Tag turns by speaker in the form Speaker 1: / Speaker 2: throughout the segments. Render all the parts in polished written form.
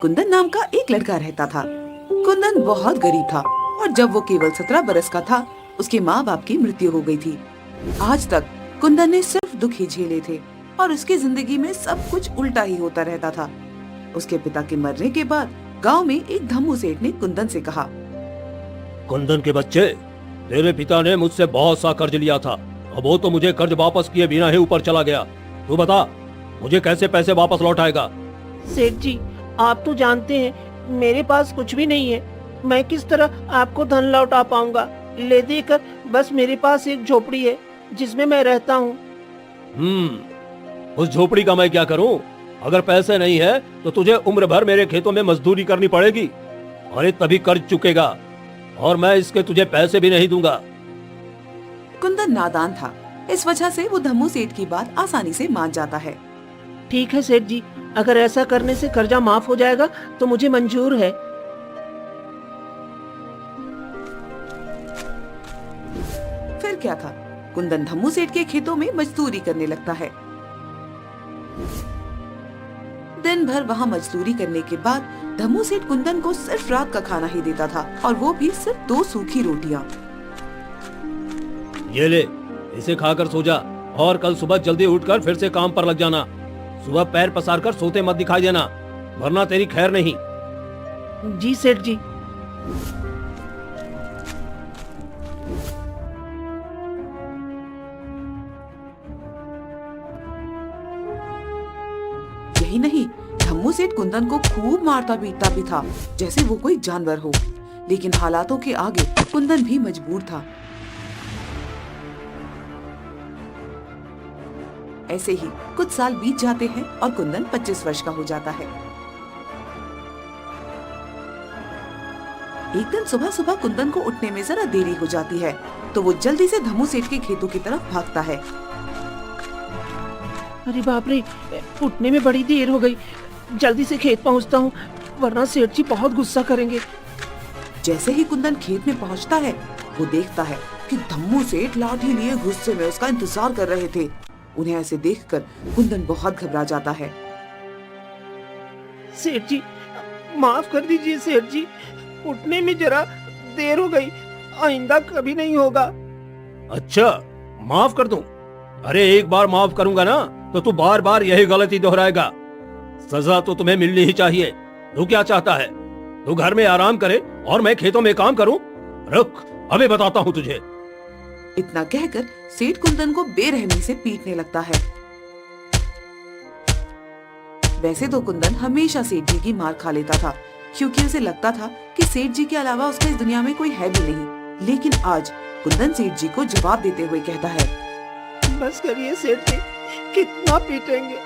Speaker 1: कुंदन नाम का एक लड़का रहता था। कुंदन बहुत गरीब था और जब वो केवल 17 बरस का था, उसके माँ बाप की मृत्यु हो गई थी। आज तक कुंदन ने सिर्फ दुख ही झेले थे और उसकी जिंदगी में सब कुछ उल्टा ही होता रहता था। उसके पिता के मरने के बाद गांव में एक धम्मू सेठ ने कुंदन से कहा,
Speaker 2: कुंदन के बच्चे, तेरे पिता ने मुझसे बहुत सा कर्ज लिया था। अब वो तो मुझे कर्ज वापस किए बिना ही ऊपर चला गया। तू बता, मुझे कैसे पैसे वापस लौटाएगा?
Speaker 3: सेठ जी, आप तो जानते हैं मेरे पास कुछ भी नहीं है। मैं किस तरह आपको धन लौटा पाऊंगा? ले देकर बस मेरे पास एक झोपड़ी है जिसमें मैं रहता हूँ।
Speaker 2: उस झोपड़ी का मैं क्या करूं? अगर पैसे नहीं है तो तुझे उम्र भर मेरे खेतों में मजदूरी करनी पड़ेगी। अरे तभी कर्ज चुकेगा और मैं इसके तुझे पैसे भी नहीं दूंगा।
Speaker 1: कुंदन नादान था, इस वजह से वो धम्मू सेठ की बात आसानी से मान जाता है।
Speaker 3: ठीक है सेठ जी, अगर ऐसा करने से कर्जा माफ हो जाएगा तो मुझे मंजूर है।
Speaker 1: फिर क्या था, कुंदन धम्मू सेठ के खेतों में मजदूरी करने लगता है। दिन भर वहाँ मजदूरी करने के बाद धम्मू सेठ कुंदन को सिर्फ रात का खाना ही देता था और वो भी सिर्फ 2 सूखी रोटियां।
Speaker 2: ये ले, इसे खाकर सो जा और कल सुबह जल्दी उठकर फिर से काम पर लग जाना। सुबह पैर पसार कर सोते मत दिखाई देना, वरना तेरी खैर नहीं।
Speaker 3: जी सेठ जी।
Speaker 1: यही नहीं, धम्मू सेठ कुंदन को खूब मारता पीटता भी था, जैसे वो कोई जानवर हो। लेकिन हालातों के आगे कुंदन भी मजबूर था। ऐसे ही कुछ साल बीत जाते हैं और कुंदन 25 वर्ष का हो जाता है। एक दिन सुबह सुबह कुंदन को उठने में जरा देरी हो जाती है, तो वो जल्दी से धम्मू सेठ के खेतों की तरफ भागता है।
Speaker 3: अरे बाप रे, उठने में बड़ी देर हो गई। जल्दी से खेत पहुंचता हूँ, वरना सेठ जी बहुत गुस्सा करेंगे।
Speaker 1: जैसे ही कुंदन खेत में पहुंचता है, वो देखता है कि धम्मू सेठ लाठी लिए गुस्से में उसका इंतजार कर रहे थे। उन्हें ऐसे देखकर कुंदन बहुत घबरा जाता है।
Speaker 3: सेठ जी, माफ कर दीजिए सेठ जी, उठने में जरा देर हो गई, आइंदा कभी नहीं होगा।
Speaker 2: अच्छा, माफ कर दूं? अरे एक बार माफ करूंगा ना तो तू बार बार यही गलती दोहराएगा। सजा तो तुम्हें मिलनी ही चाहिए। तू क्या चाहता है? तू घर में आराम करे और मैं खेतों में काम करूं? रुक, अभी बताता हूं तुझे।
Speaker 1: इतना कहकर सेठ कुंदन को बेरहमी से पीटने लगता है। वैसे तो कुंदन हमेशा सेठ जी की मार खा लेता था, क्योंकि उसे लगता था कि सेठ जी के अलावा उसका इस दुनिया में कोई है भी नहीं। लेकिन आज कुंदन सेठ जी को जवाब देते हुए कहता है,
Speaker 3: बस करिए सेठ जी, कितना पीटेंगे?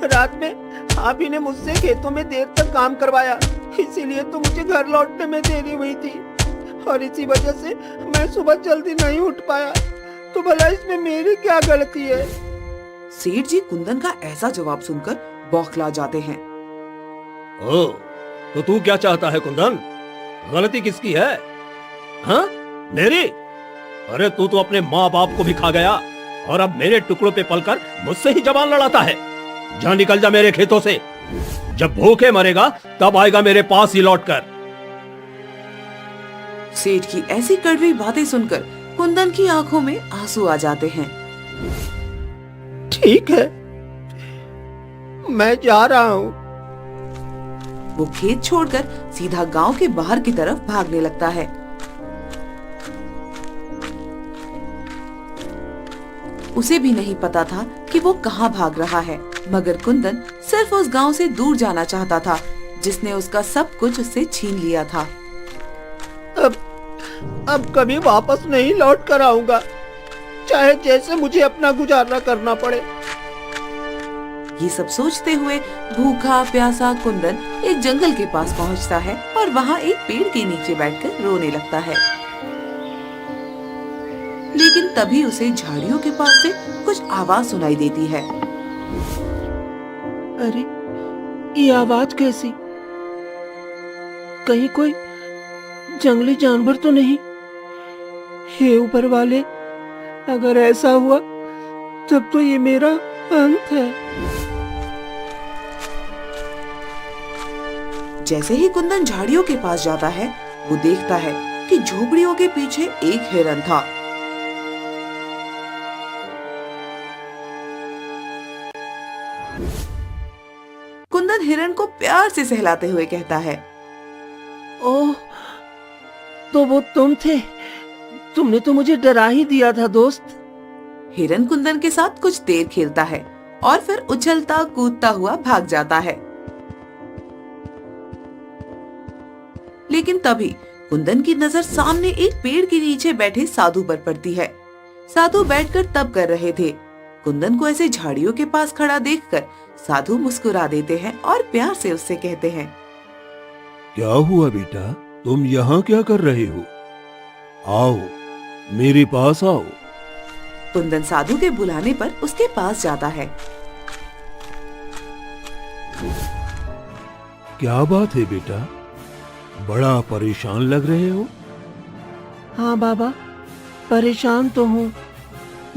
Speaker 3: रात में आप ही ने मुझसे खेतों में देर तक काम करवाया, इसीलिए तो मुझे घर लौटने में देरी हुई थी और इसी वजह से मैं सुबह जल्दी नहीं उठ पाया। तो भला इसमें मेरी क्या गलती है?
Speaker 1: सेठ जी कुंदन का ऐसा जवाब सुनकर बौखला जाते हैं।
Speaker 2: ओ, तो तू क्या चाहता है कुंदन? गलती किसकी है? हाँ, मेरी? अरे तू तो अपने माँ बाप को भी खा गया और अब मेरे टुकड़ों पे पलकर मुझसे ही जबान लड़ाता है। जा निकल जा मेरे खेतों से। जब भूखे मरेगा तब आएगा मेरे पास ही लौटकर।
Speaker 1: सेठ की ऐसी कड़वी बातें सुनकर कुंदन की आंखों में आंसू आ जाते हैं।
Speaker 3: ठीक है, मैं जा रहा हूँ।
Speaker 1: वो खेत छोड़कर सीधा गांव के बाहर की तरफ भागने लगता है। उसे भी नहीं पता था कि वो कहाँ भाग रहा है, मगर कुंदन सिर्फ उस गांव से दूर जाना चाहता था जिसने उसका सब कुछ उससे छीन लिया था।
Speaker 3: अब कभी वापस नहीं लौट कर आऊंगा, चाहे जैसे मुझे अपना गुजारा करना पड़े।
Speaker 1: ये सब सोचते हुए भूखा प्यासा कुंदन एक जंगल के पास पहुंचता है और वहाँ एक पेड़ के नीचे बैठकर रोने लगता है। लेकिन तभी उसे झाड़ियों के पास से कुछ आवाज सुनाई देती है।
Speaker 3: अरे, ये आवाज कैसी? कहीं कोई जंगली जानवर तो नहीं? हे ऊपर वाले, अगर ऐसा हुआ तब तो ये मेरा अंत है।
Speaker 1: जैसे ही कुंदन झाड़ियों के पास जाता है, वो देखता है कि झोपड़ियों के पीछे एक हिरन था। कुंदन हिरन को प्यार से सहलाते हुए कहता है,
Speaker 3: ओह, तो वो तुम थे। तुमने तो मुझे डरा ही दिया था दोस्त।
Speaker 1: हिरन कुंदन के साथ कुछ देर खेलता है और फिर उछलता कूदता हुआ भाग जाता है। लेकिन तभी कुंदन की नजर सामने एक पेड़ के नीचे बैठे साधु पर पड़ती है। साधु बैठकर तप कर रहे थे। कुंदन को ऐसे झाड़ियों के पास खड़ा देखकर साधु मुस्कुरा देते हैं और प्यार से उससे कहते हैं,
Speaker 2: क्या हुआ बेटा, तुम यहाँ क्या कर रहे हो? आओ, मेरे पास आओ।
Speaker 1: कुंदन साधु के बुलाने पर उसके पास जाता है।
Speaker 2: क्या बात है बेटा, बड़ा परेशान लग रहे हो?
Speaker 3: हाँ बाबा, परेशान तो हूँ।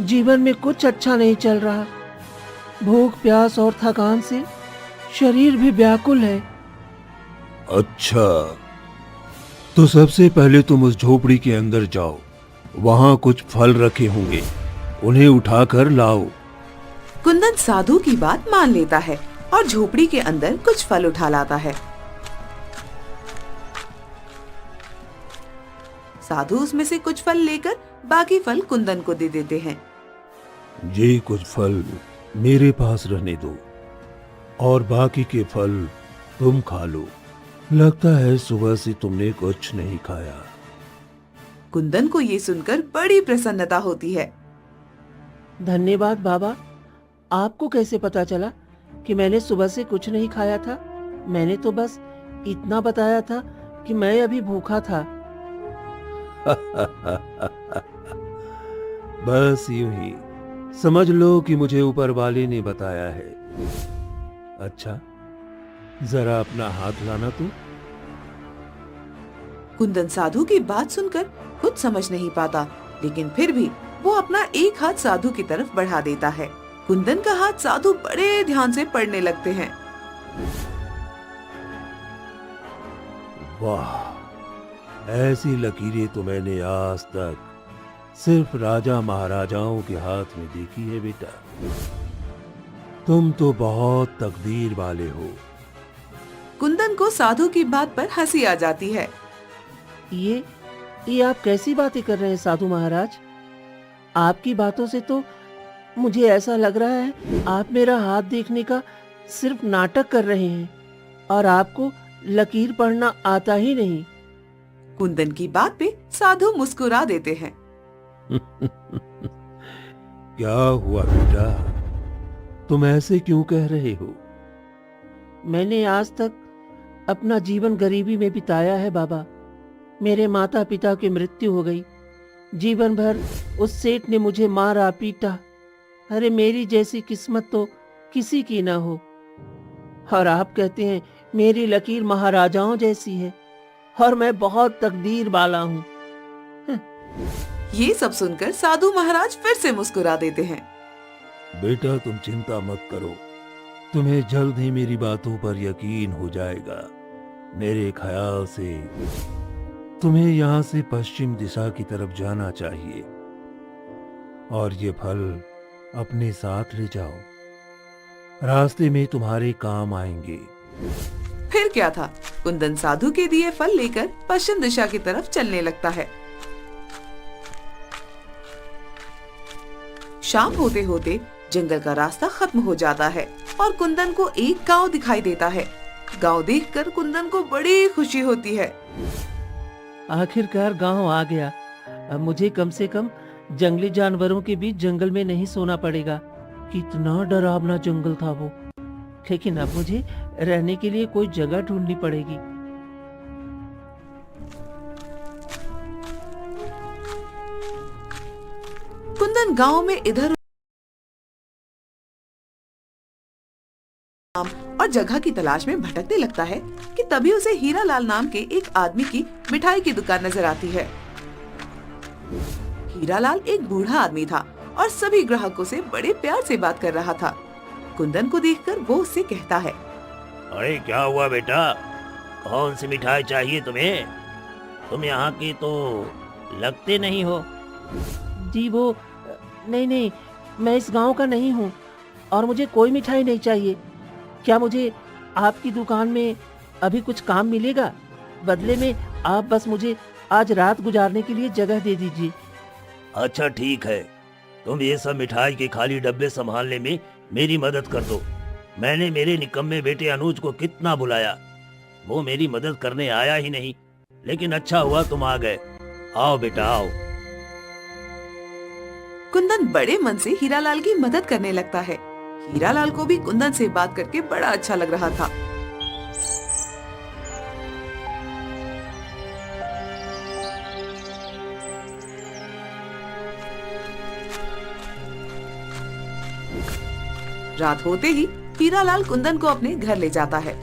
Speaker 3: जीवन में कुछ अच्छा नहीं चल रहा। भूख प्यास और थकान से शरीर भी व्याकुल है।
Speaker 2: अच्छा, तो सबसे पहले तुम उस झोपड़ी के अंदर जाओ। वहां कुछ फल रखे होंगे, उन्हें उठाकर लाओ।
Speaker 1: कुंदन साधु की बात मान लेता है और झोपड़ी के अंदर कुछ फल उठा लाता है। साधु उसमें से कुछ फल लेकर बाकी फल कुंदन को दे देते हैं।
Speaker 2: ये कुछ फल मेरे पास रहने दो और बाकी के फल तुम खा लो। लगता है सुबह से तुमने कुछ नहीं खाया।
Speaker 1: कुंदन को ये सुनकर बड़ी प्रसन्नता होती है।
Speaker 3: धन्यवाद बाबा। आपको कैसे पता चला कि मैंने सुबह से कुछ नहीं खाया था? मैंने तो बस इतना बताया था कि मैं अभी भूखा था।
Speaker 2: बस यूं ही समझ लो कि मुझे ऊपर वाले ने बताया है। अच्छा, जरा अपना हाथ लाना तू।
Speaker 1: कुंदन साधु की बात सुनकर कुछ समझ नहीं पाता, लेकिन फिर भी वो अपना एक हाथ साधु की तरफ बढ़ा देता है। कुंदन का हाथ साधु बड़े ध्यान से पढ़ने लगते हैं।
Speaker 2: वाह, ऐसी लकीरें तो मैंने आज तक सिर्फ राजा महाराजाओं के हाथ में देखी है बेटा। तुम तो बहुत तकदीर वाले हो।
Speaker 1: कुंदन को साधु की बात पर हंसी आ जाती है।
Speaker 3: ये आप कैसी बातें कर रहे हैं साधु महाराज? आपकी बातों से तो मुझे ऐसा लग रहा है आप मेरा हाथ देखने का सिर्फ नाटक कर रहे हैं और आपको लकीर पढ़ना आता ही नहीं।
Speaker 1: कुंदन की बात पे साधु मुस्कुरा देते हैं।
Speaker 2: क्या हुआ बेटा, तुम ऐसे क्यों कह रहे हो?
Speaker 3: मैंने आज तक अपना जीवन गरीबी में बिताया है बाबा। मेरे माता पिता की मृत्यु हो गई। जीवन भर उस सेठ ने मुझे मारा पीटा। अरे मेरी जैसी किस्मत तो किसी की ना हो। और आप कहते हैं मेरी लकीर महाराजाओं जैसी है और मैं बहुत तकदीर वाला हूँ।
Speaker 1: ये सब सुनकर साधु महाराज फिर से मुस्कुरा देते हैं।
Speaker 2: बेटा तुम चिंता मत करो, तुम्हें जल्द ही मेरी बातों पर यकीन हो जाएगा। मेरे ख्याल से तुम्हें यहाँ से पश्चिम दिशा की तरफ जाना चाहिए और ये फल अपने साथ ले जाओ, रास्ते में तुम्हारे काम आएंगे।
Speaker 1: फिर क्या था, कुंदन साधु के दिए फल लेकर पश्चिम दिशा की तरफ चलने लगता है। शाम होते होते जंगल का रास्ता खत्म हो जाता है और कुंदन को एक गांव दिखाई देता है। गांव देखकर कुंदन को बड़ी खुशी होती है।
Speaker 3: आखिरकार गांव आ गया। अब मुझे कम से कम जंगली जानवरों के बीच जंगल में नहीं सोना पड़ेगा। कितना डरावना जंगल था वो। लेकिन अब मुझे रहने के लिए कोई जगह ढूंढनी पड़ेगी।
Speaker 1: कुंदन गांव में इधर और जगह की तलाश में भटकने लगता है कि तभी उसे हीरालाल नाम के एक आदमी की मिठाई की दुकान नजर आती है। हीरालाल एक बूढ़ा आदमी था और सभी ग्राहकों से बड़े प्यार से बात कर रहा था। कुंदन को देखकर वो उससे कहता है,
Speaker 2: अरे क्या हुआ बेटा, कौन सी मिठाई चाहिए तुम्हें? तुम यहाँ की तो लगते नहीं हो।
Speaker 3: जी वो नहीं नहीं, मैं इस गांव का नहीं हूँ और मुझे कोई मिठाई नहीं चाहिए। क्या मुझे आपकी दुकान में अभी कुछ काम मिलेगा? बदले में आप बस मुझे आज रात गुजारने के लिए जगह दे दीजिए।
Speaker 2: अच्छा ठीक है, तुम ये सब मिठाई के खाली डब्बे संभालने में मेरी मदद कर दो। मैंने मेरे निकम्मे बेटे अनुज को कितना बुलाया, वो मेरी मदद करने आया ही नहीं। लेकिन अच्छा हुआ तुम आ गए। आओ बेटा आओ।
Speaker 1: कुंदन बड़े मन से हीरालाल की मदद करने लगता है। हीरालाल को भी कुंदन से बात करके बड़ा अच्छा लग रहा था। रात होते ही हीरालाल कुंदन को अपने घर ले जाता है,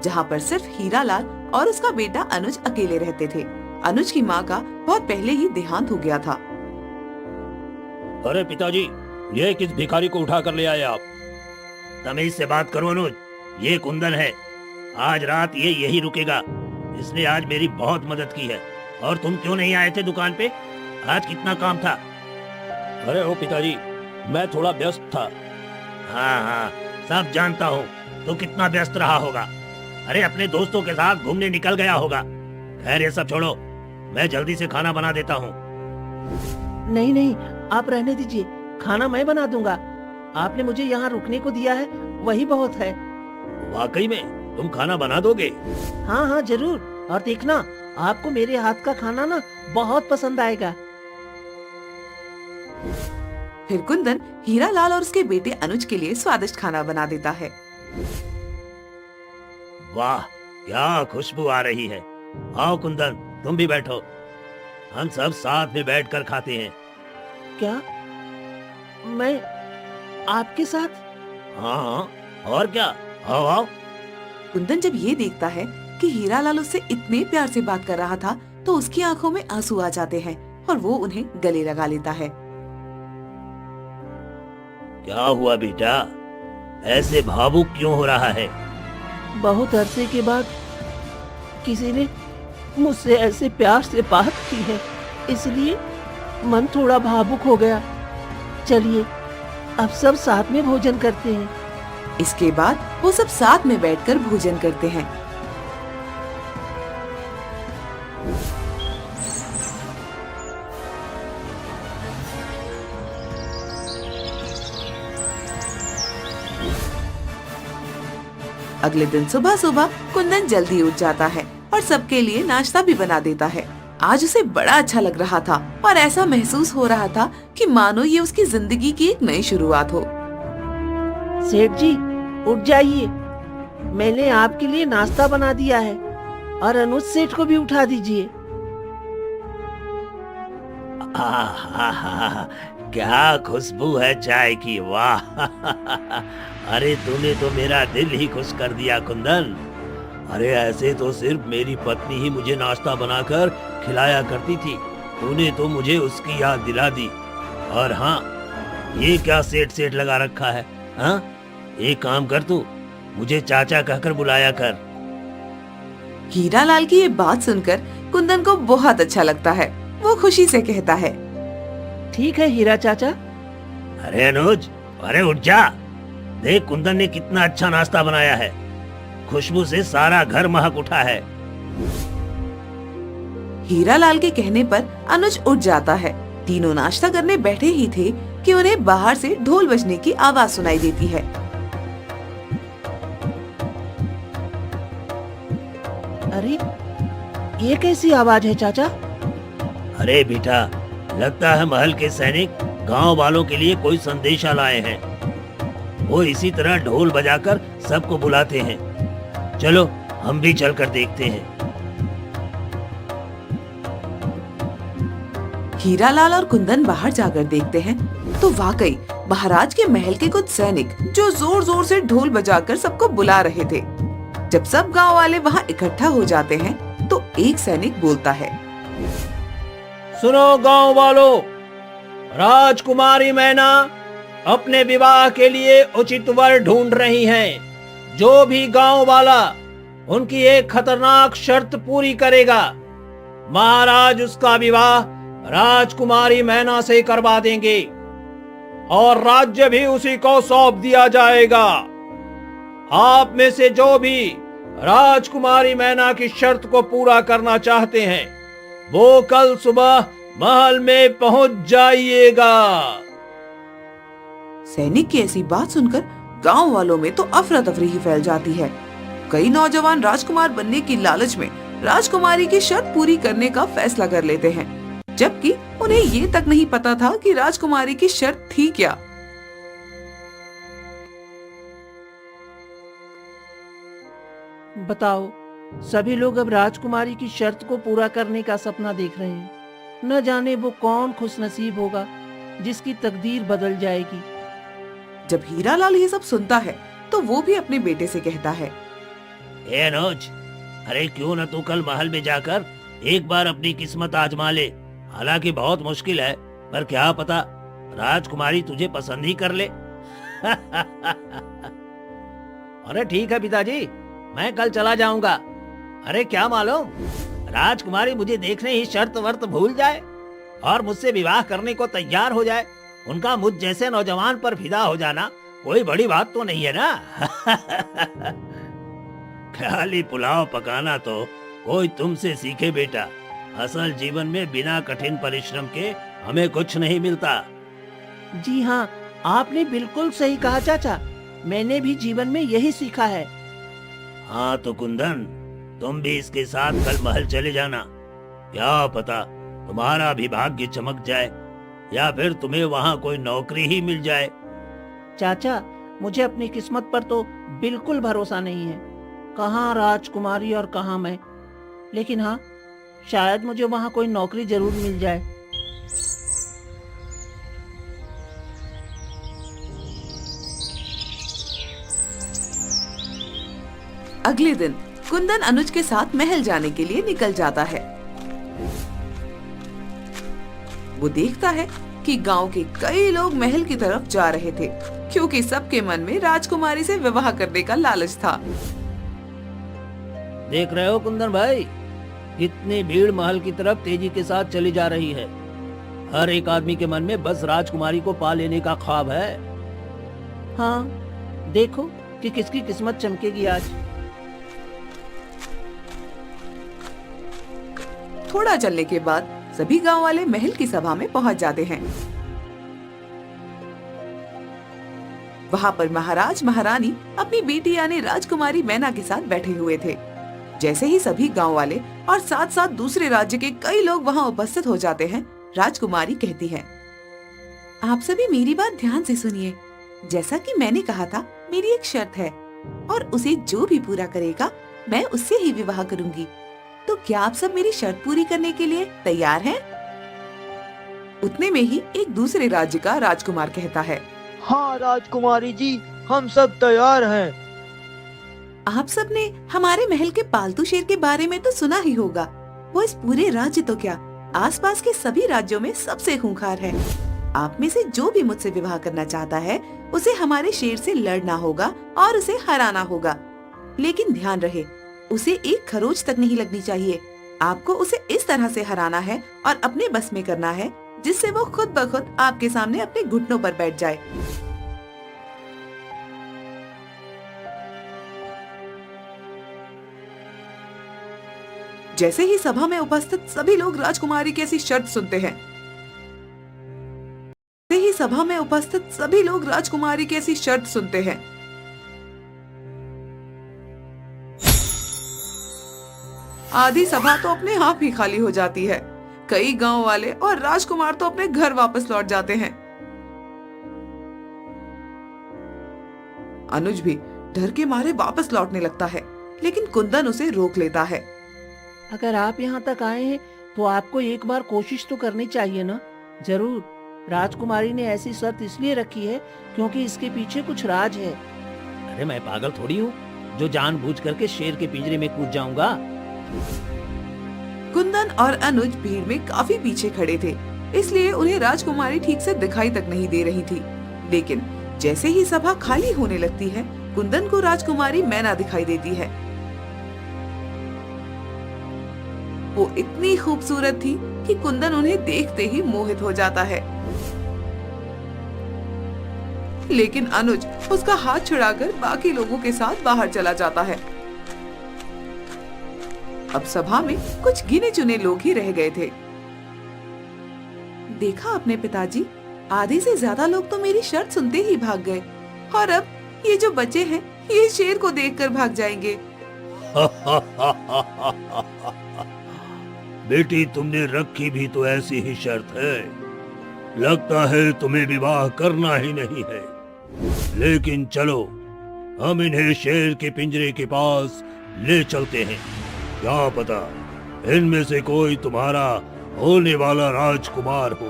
Speaker 1: जहाँ पर सिर्फ हीरालाल और उसका बेटा अनुज अकेले रहते थे। अनुज की माँ का बहुत पहले ही देहांत हो गया था।
Speaker 2: अरे पिताजी, ये किस भिखारी को उठा कर ले आए आप? तमीज से बात करो अनुज, ये कुंदन है। आज रात ये यही रुकेगा। इसने आज मेरी बहुत मदद की है। और तुम क्यों नहीं आए थे दुकान पे? आज कितना काम था? अरे ओ पिताजी, मैं थोड़ा व्यस्त था। हाँ, सब जानता हूँ तो कितना व्यस्त रहा होगा। अरे अपने दोस्तों के साथ घूमने निकल गया होगा। खैर ये सब छोड़ो, मैं जल्दी से खाना बना देता हूँ।
Speaker 3: नहीं नहीं, आप रहने दीजिए, खाना मैं बना दूंगा। आपने मुझे यहाँ रुकने को दिया है, वही बहुत है।
Speaker 2: वाकई में तुम खाना बना दोगे?
Speaker 3: हाँ हाँ जरूर, और देखना आपको मेरे हाथ का खाना ना बहुत पसंद आएगा।
Speaker 1: फिर कुंदन हीरालाल और उसके बेटे अनुज के लिए स्वादिष्ट खाना बना देता है।
Speaker 2: वाह, क्या खुशबू आ रही है। आओ कुंदन, तुम भी बैठो। हम सब साथ में बैठकर खाते हैं।
Speaker 3: क्या मैं आपके साथ?
Speaker 2: हाँ, और क्या, आओ आओ।
Speaker 1: कुंदन जब ये देखता है कि हीरालाल उससे इतने प्यार से बात कर रहा था, तो उसकी आंखों में आंसू आ जाते हैं और वो उन्हें गले लगा लेता है।
Speaker 2: क्या हुआ बेटा, ऐसे भावुक क्यों हो रहा है?
Speaker 3: बहुत अरसे के बाद किसी ने मुझसे ऐसे प्यार से बात की है, इसलिए मन थोड़ा भावुक हो गया। चलिए अब सब साथ में भोजन करते हैं।
Speaker 1: इसके बाद वो सब साथ में बैठकर भोजन करते हैं। अगले दिन सुबह सुबह कुंदन जल्दी उठ जाता है और सबके लिए नाश्ता भी बना देता है। आज उसे बड़ा अच्छा लग रहा था और ऐसा महसूस हो रहा था कि मानो ये उसकी जिंदगी की एक नई शुरुआत हो।
Speaker 3: सेठ जी उठ जाइए, मैंने आपके लिए नाश्ता बना दिया है और अनुज सेठ को भी उठा दीजिए।
Speaker 2: आहा, क्या खुशबू है चाय की, वाह। अरे तूने तो मेरा दिल ही खुश कर दिया कुंदन। अरे ऐसे तो सिर्फ मेरी पत्नी ही मुझे नाश्ता बनाकर खिलाया करती थी, तूने तो मुझे उसकी याद दिला दी। और हाँ, ये क्या सेठ सेठ लगा रखा है? हाँ, एक काम कर, तू मुझे चाचा कहकर बुलाया कर।
Speaker 1: हीरालाल की ये बात सुनकर कुंदन को बहुत अच्छा लगता है। वो खुशी से कहता है,
Speaker 3: ठीक है हीरा चाचा।
Speaker 2: अरे अनुज, अरे उठ जा, देख कुंदन ने कितना अच्छा नाश्ता बनाया है। खुशबू से सारा घर महक उठा है।
Speaker 1: हीरालाल के कहने पर अनुज उठ जाता है। तीनों नाश्ता करने बैठे ही थे कि उन्हें बाहर से ढोल बजने की आवाज सुनाई देती है।
Speaker 3: अरे ये कैसी आवाज है चाचा?
Speaker 2: अरे बेटा, लगता है महल के सैनिक गांव वालों के लिए कोई संदेशा लाए हैं। वो इसी तरह ढोल बजाकर सबको बुलाते हैं। चलो हम भी चलकर देखते हैं।
Speaker 1: हीरालाल और कुंदन बाहर जाकर देखते हैं तो वाकई महाराज के महल के कुछ सैनिक जो जोर जोर से ढोल बजाकर सबको बुला रहे थे। जब सब गांव वाले वहां इकट्ठा हो जाते हैं तो एक सैनिक बोलता है,
Speaker 2: सुनो गांव वालों, राजकुमारी मैना अपने विवाह के लिए उचित वर ढूंढ रही हैं। जो भी गांव वाला उनकी एक खतरनाक शर्त पूरी करेगा, महाराज उसका विवाह राजकुमारी मैना से करवा देंगे और राज्य भी उसी को सौंप दिया जाएगा। आप में से जो भी राजकुमारी मैना की शर्त को पूरा करना चाहते हैं, वो कल सुबह महल में पहुंच जाइएगा।
Speaker 1: सैनिक की ऐसी बात सुनकर गांव वालों में तो अफरा तफरी ही फैल जाती है। कई नौजवान राजकुमार बनने की लालच में राजकुमारी की शर्त पूरी करने का फैसला कर लेते हैं, जबकि उन्हें ये तक नहीं पता था कि राजकुमारी की शर्त थी क्या।
Speaker 3: बताओ, सभी लोग अब राजकुमारी की शर्त को पूरा करने का सपना देख रहे हैं। न जाने वो कौन खुशनसीब होगा जिसकी तकदीर बदल जाएगी।
Speaker 1: जब हीरालाल ये सब सुनता है तो वो भी अपने बेटे से कहता है,
Speaker 2: ए अनुज, अरे क्यों न तू कल महल में जाकर एक बार अपनी किस्मत आजमा ले। हालांकि बहुत मुश्किल है, पर क्या पता राजकुमारी तुझे पसंद ही कर ले। अरे ठीक है पिताजी, मैं कल चला जाऊंगा। अरे क्या मालूम राजकुमारी मुझे देखने ही शर्त वर्त भूल जाए और मुझसे विवाह करने को तैयार हो जाए। उनका मुझ जैसे नौजवान पर फिदा हो जाना कोई बड़ी बात तो नहीं है ना। खाली पुलाव पकाना तो कोई तुमसे सीखे बेटा। असल जीवन में बिना कठिन परिश्रम के हमें कुछ नहीं मिलता।
Speaker 3: जी हाँ, आपने बिल्कुल सही कहा चाचा। मैंने भी जीवन में यही सीखा है।
Speaker 2: हाँ तो कुंदन, तुम भी इसके साथ कल महल चले जाना। क्या पता तुम्हारा भी भाग्य चमक जाए या फिर तुम्हें वहाँ कोई नौकरी ही मिल जाए।
Speaker 3: चाचा, मुझे अपनी किस्मत पर तो बिल्कुल भरोसा नहीं है। कहाँ राजकुमारी और कहाँ मैं। लेकिन हाँ, शायद मुझे वहाँ कोई नौकरी जरूर मिल जाए।
Speaker 1: अगले दिन कुंदन अनुज के साथ महल जाने के लिए निकल जाता है। वो देखता है कि गांव के कई लोग महल की तरफ जा रहे थे, क्योंकि सबके मन में राजकुमारी से विवाह करने का लालच था।
Speaker 2: देख रहे हो कुंदन भाई, कितनी भीड़ महल की तरफ तेजी के साथ चली जा रही है। हर एक आदमी के मन में बस राजकुमारी को पा लेने का ख्वाब है।
Speaker 3: हाँ, देखो कि किसकी किस्मत चमकेगी आज।
Speaker 1: थोड़ा चलने के बाद सभी गांव वाले महल की सभा में पहुंच जाते हैं। वहां पर महाराज महारानी अपनी बेटी यानी राजकुमारी मैना के साथ बैठे हुए थे। जैसे ही सभी गांव वाले और साथ साथ दूसरे राज्य के कई लोग वहां उपस्थित हो जाते हैं, राजकुमारी कहती है, आप सभी मेरी बात ध्यान से सुनिए। जैसा कि मैंने कहा था, मेरी एक शर्त है और उसे जो भी पूरा करेगा मैं उससे ही विवाह करूंगी। तो क्या आप सब मेरी शर्त पूरी करने के लिए तैयार हैं? उतने में ही एक दूसरे राज्य का राजकुमार कहता है,
Speaker 4: हाँ राजकुमारी जी, हम सब तैयार हैं।
Speaker 1: आप सब ने हमारे महल के पालतू शेर के बारे में तो सुना ही होगा। वो इस पूरे राज्य तो क्या, आसपास के सभी राज्यों में सबसे खूंखार है। आप में से जो भी मुझसे विवाह करना चाहता है, उसे हमारे शेर से लड़ना होगा और उसे हराना होगा। लेकिन ध्यान रहे, उसे एक खरोच तक नहीं लगनी चाहिए। आपको उसे इस तरह से हराना है और अपने बस में करना है जिससे वो खुद ब खुद आपके सामने अपने घुटनों पर बैठ जाए। जैसे ही सभा में उपस्थित सभी लोग राजकुमारी की ऐसी शर्त सुनते हैं, सभा में उपस्थित सभी लोग राजकुमारी की ऐसी शर्त सुनते हैं, आधी सभा तो अपने आप ही खाली हो जाती है। कई गांव वाले और राजकुमार तो अपने घर वापस लौट जाते हैं। अनुज भी डर के मारे वापस लौटने लगता है, लेकिन कुंदन उसे रोक लेता है।
Speaker 3: अगर आप यहाँ तक आए हैं तो आपको एक बार कोशिश तो करनी चाहिए ना। जरूर, राजकुमारी ने ऐसी शर्त इसलिए रखी है क्योंकि इसके पीछे कुछ राज है।
Speaker 2: अरे मैं पागल थोड़ी हूँ जो जानबूझ करके शेर के पिंजरे में कूद जाऊंगा।
Speaker 1: कुंदन और अनुज भीड़ में काफी पीछे खड़े थे, इसलिए उन्हें राजकुमारी ठीक से दिखाई तक नहीं दे रही थी। लेकिन जैसे ही सभा खाली होने लगती है, कुंदन को राजकुमारी मैना दिखाई देती है। वो इतनी खूबसूरत थी कि कुंदन उन्हें देखते ही मोहित हो जाता है। लेकिन अनुज उसका हाथ छुड़ाकर बाकी लोगों के साथ बाहर चला जाता है। अब सभा में कुछ गिने चुने लोग ही रह गए थे। देखा आपने पिताजी, आधे से ज्यादा लोग तो मेरी शर्त सुनते ही भाग गए, और अब ये जो बचे हैं ये शेर को देखकर भाग जाएंगे।
Speaker 2: बेटी, तुमने रखी भी तो ऐसी ही शर्त है। लगता है तुम्हें विवाह करना ही नहीं है। लेकिन चलो, हम इन्हें शेर के पिंजरे के पास ले चलते हैं। क्या पता इनमें से कोई तुम्हारा होने वाला राजकुमार हो।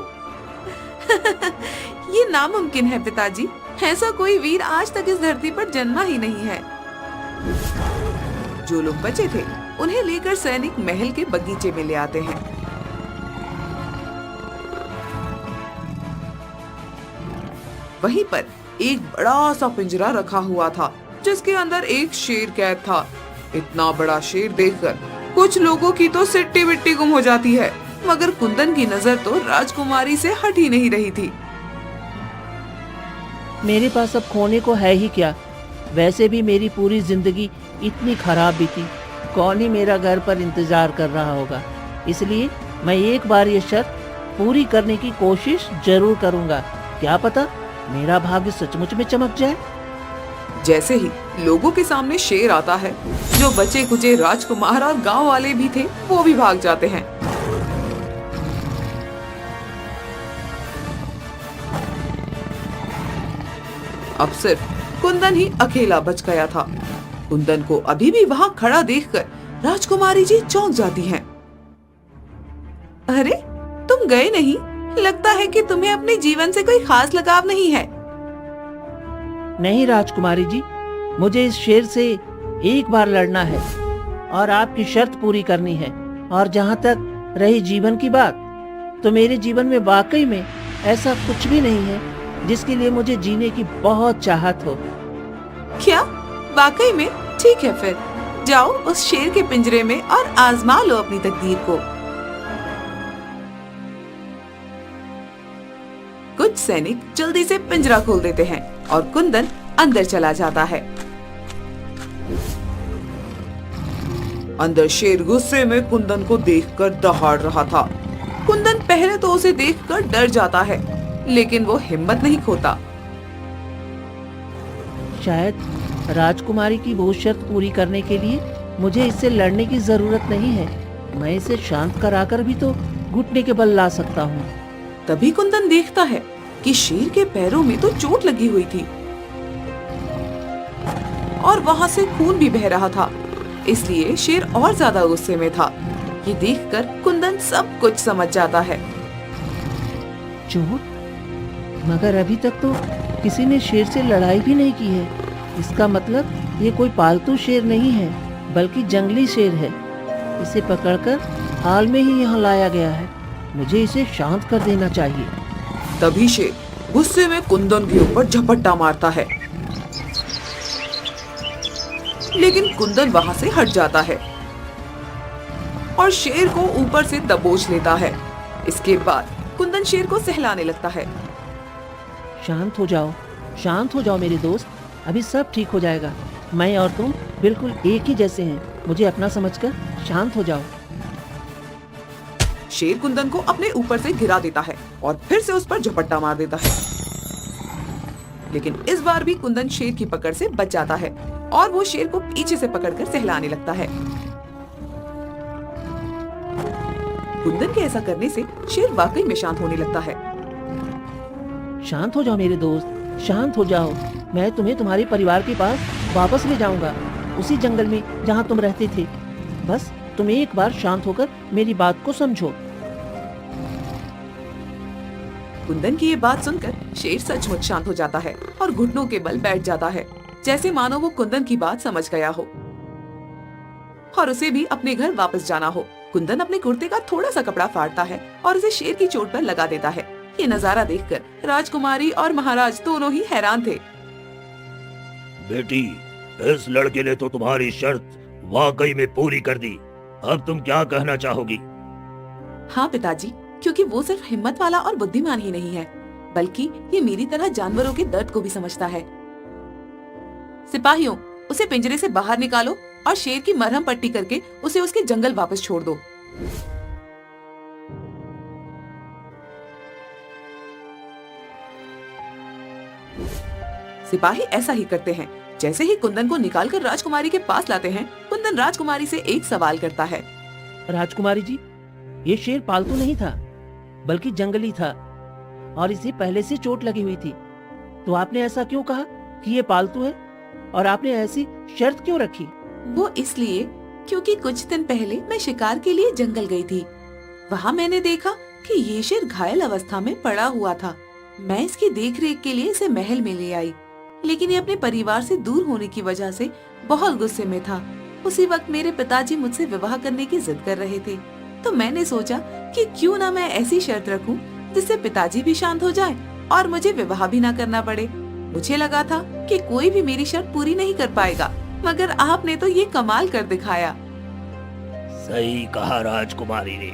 Speaker 1: ये नामुमकिन है पिताजी, ऐसा कोई वीर आज तक इस धरती पर जन्मा ही नहीं है। जो लोग बचे थे उन्हें लेकर सैनिक महल के बगीचे में ले आते हैं। वहीं पर एक बड़ा सा पिंजरा रखा हुआ था जिसके अंदर एक शेर कैद था। इतना बड़ा शेर देखकर कुछ लोगों की तो सिट्टी बिट्टी गुम हो जाती है, मगर कुंदन की नजर तो राजकुमारी से हट ही नहीं रही थी।
Speaker 5: मेरे पास अब खोने को है ही क्या। वैसे भी मेरी पूरी जिंदगी इतनी खराब बीती, कौन ही मेरा घर पर इंतजार कर रहा होगा। इसलिए मैं एक बार ये शर्त पूरी करने की कोशिश जरूर करूंगा। क्या पता मेरा भाग्य सचमुच में चमक जाए।
Speaker 1: जैसे ही लोगों के सामने शेर आता है, जो बचे कुचे राजकुमार और गांव वाले भी थे वो भी भाग जाते हैं। अब सिर्फ कुंदन ही अकेला बच गया था। कुंदन को अभी भी वहां खड़ा देखकर राजकुमारी जी चौंक जाती हैं। अरे, तुम गए नहीं? लगता है कि तुम्हें अपने जीवन से कोई खास लगाव नहीं है।
Speaker 5: नहीं राजकुमारी जी, मुझे इस शेर से एक बार लड़ना है और आपकी शर्त पूरी करनी है। और जहाँ तक रही जीवन की बात, तो मेरे जीवन में वाकई में ऐसा कुछ भी नहीं है जिसके लिए मुझे जीने की बहुत चाहत हो।
Speaker 1: क्या वाकई में? ठीक है, फिर जाओ उस शेर के पिंजरे में और आजमा लो अपनी तकदीर को। कुछ सैनिक जल्दी से पिंजरा खोल देते हैं और कुंदन अंदर चला जाता है। अंदर शेर गुस्से में कुंदन को देखकर दहाड़ रहा था। कुंदन पहले तो उसे देखकर डर जाता है, लेकिन वो हिम्मत नहीं खोता।
Speaker 5: शायद राजकुमारी की वो शर्त पूरी करने के लिए मुझे इससे लड़ने की जरूरत नहीं है। मैं इसे शांत कराकर भी तो घुटने के बल ला सकता हूँ।
Speaker 1: तभी कुंदन देखता है कि शेर के पैरों में तो चोट लगी हुई थी और वहाँ से खून भी बह रहा था, इसलिए शेर और ज्यादा गुस्से में था। ये देखकर कुंदन सब कुछ समझ जाता है।
Speaker 5: चोट? मगर अभी तक तो किसी ने शेर से लड़ाई भी नहीं की है। इसका मतलब ये कोई पालतू शेर नहीं है, बल्कि जंगली शेर है। इसे पकड़कर हाल में ही यहाँ लाया गया है। मुझे इसे शांत कर देना चाहिए।
Speaker 1: तभी शेर गुस्से में कुंदन के ऊपर झपट्टा मारता है, लेकिन कुंदन वहां से हट जाता है और शेर को ऊपर से दबोच लेता है। इसके बाद कुंदन शेर को सहलाने लगता है।
Speaker 5: शांत हो जाओ, शांत हो जाओ मेरे दोस्त, अभी सब ठीक हो जाएगा। मैं और तुम बिल्कुल एक ही जैसे हैं। मुझे अपना समझकर शांत हो जाओ।
Speaker 1: शेर कुंदन को अपने ऊपर से गिरा देता है और फिर से उस पर झपट्टा मार देता है, लेकिन इस बार भी कुंदन शेर की पकड़ से बच जाता है और वो शेर को पीछे से पकड़कर सहलाने लगता है। कुंदन के ऐसा करने से शेर वाकई में शांत होने लगता है।
Speaker 5: शांत हो जाओ मेरे दोस्त, शांत हो जाओ। मैं तुम्हें तुम्हारे परिवार के पास वापस ले जाऊंगा, उसी जंगल में जहाँ तुम रहते थे। बस तुम एक बार शांत होकर मेरी बात को समझो।
Speaker 1: कुंदन की ये बात सुनकर शेर सचमुच शांत हो जाता है और घुटनों के बल बैठ जाता है, जैसे मानो वो कुंदन की बात समझ गया हो और उसे भी अपने घर वापस जाना हो। कुंदन अपने कुर्ते का थोड़ा सा कपड़ा फाड़ता है और उसे शेर की चोट पर लगा देता है। ये नजारा देखकर राजकुमारी और महाराज दोनों ही हैरान थे।
Speaker 2: बेटी, इस लड़के ने तो तुम्हारी शर्त वाकई में पूरी कर दी। अब तुम क्या कहना चाहोगी?
Speaker 1: हाँ पिताजी, क्योंकि वो सिर्फ हिम्मत वाला और बुद्धिमान ही नहीं है, बल्कि ये मेरी तरह जानवरों के दर्द को भी समझता है। सिपाहियों, उसे पिंजरे से बाहर निकालो और शेर की मरहम पट्टी करके उसे उसके जंगल वापस छोड़ दो। सिपाही ऐसा ही करते हैं। जैसे ही कुंदन को निकालकर राजकुमारी के पास लाते हैं, कुंदन राजकुमारी से एक सवाल करता है।
Speaker 5: राजकुमारी जी, ये शेर पालतू नहीं था, बल्कि जंगली था और इसे पहले से चोट लगी हुई थी। तो आपने ऐसा क्यों कहा कि ये पालतू है और आपने ऐसी शर्त क्यों रखी?
Speaker 1: वो इसलिए क्योंकि कुछ दिन पहले मैं शिकार के लिए जंगल गई थी। वहाँ मैंने देखा कि ये शेर घायल अवस्था में पड़ा हुआ था। मैं इसकी देखरेख के लिए इसे महल में ले आई, लेकिन ये अपने परिवार से दूर होने की वजह से बहुत गुस्से में था। उसी वक्त मेरे पिताजी मुझसे विवाह करने की जिद कर रहे थे, तो मैंने सोचा कि क्यों ना मैं ऐसी शर्त रखूं जिससे पिताजी भी शांत हो जाए और मुझे विवाह भी ना करना पड़े। मुझे लगा था कि कोई भी मेरी शर्त पूरी नहीं कर पाएगा, मगर आपने तो ये कमाल कर दिखाया।
Speaker 2: सही कहा राजकुमारी ने।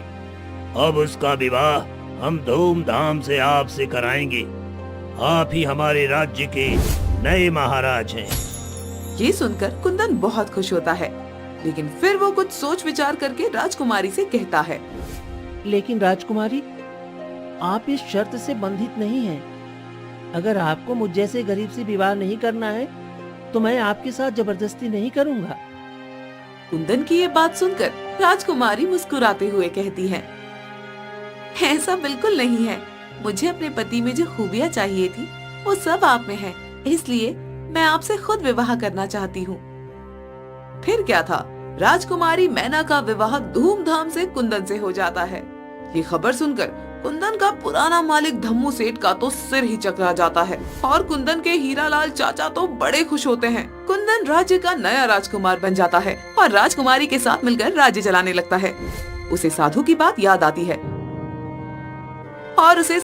Speaker 2: अब उसका विवाह हम धूमधाम से आपसे कराएंगे। आप ही हमारे राज्य के नए महाराज हैं।
Speaker 1: ये सुनकर कुंदन बहुत खुश होता है, लेकिन फिर वो कुछ सोच विचार करके राजकुमारी से कहता है।
Speaker 5: लेकिन राजकुमारी, आप इस शर्त से बंधित नहीं हैं। अगर आपको मुझ जैसे गरीब से विवाह नहीं करना है तो मैं आपके साथ जबरदस्ती नहीं करूंगा।
Speaker 1: कुंदन की ये बात सुनकर राजकुमारी मुस्कुराते हुए कहती है, ऐसा बिल्कुल नहीं है। मुझे अपने पति में जो खूबियाँ चाहिए थी वो सब आप में है, इसलिए मैं आपसे खुद विवाह करना चाहती हूँ। फिर क्या था, राजकुमारी मैना का विवाह धूमधाम से कुंदन से हो जाता है। ये खबर सुनकर कुंदन का पुराना मालिक धम्मू सेठ का तो सिर ही चकरा जाता है और कुंदन के हीरालाल चाचा तो बड़े खुश होते हैं। कुंदन राज्य का नया राजकुमार बन जाता है और राजकुमारी के साथ मिलकर राज्य चलाने लगता है। उसे साधु की बात याद आती है और उसे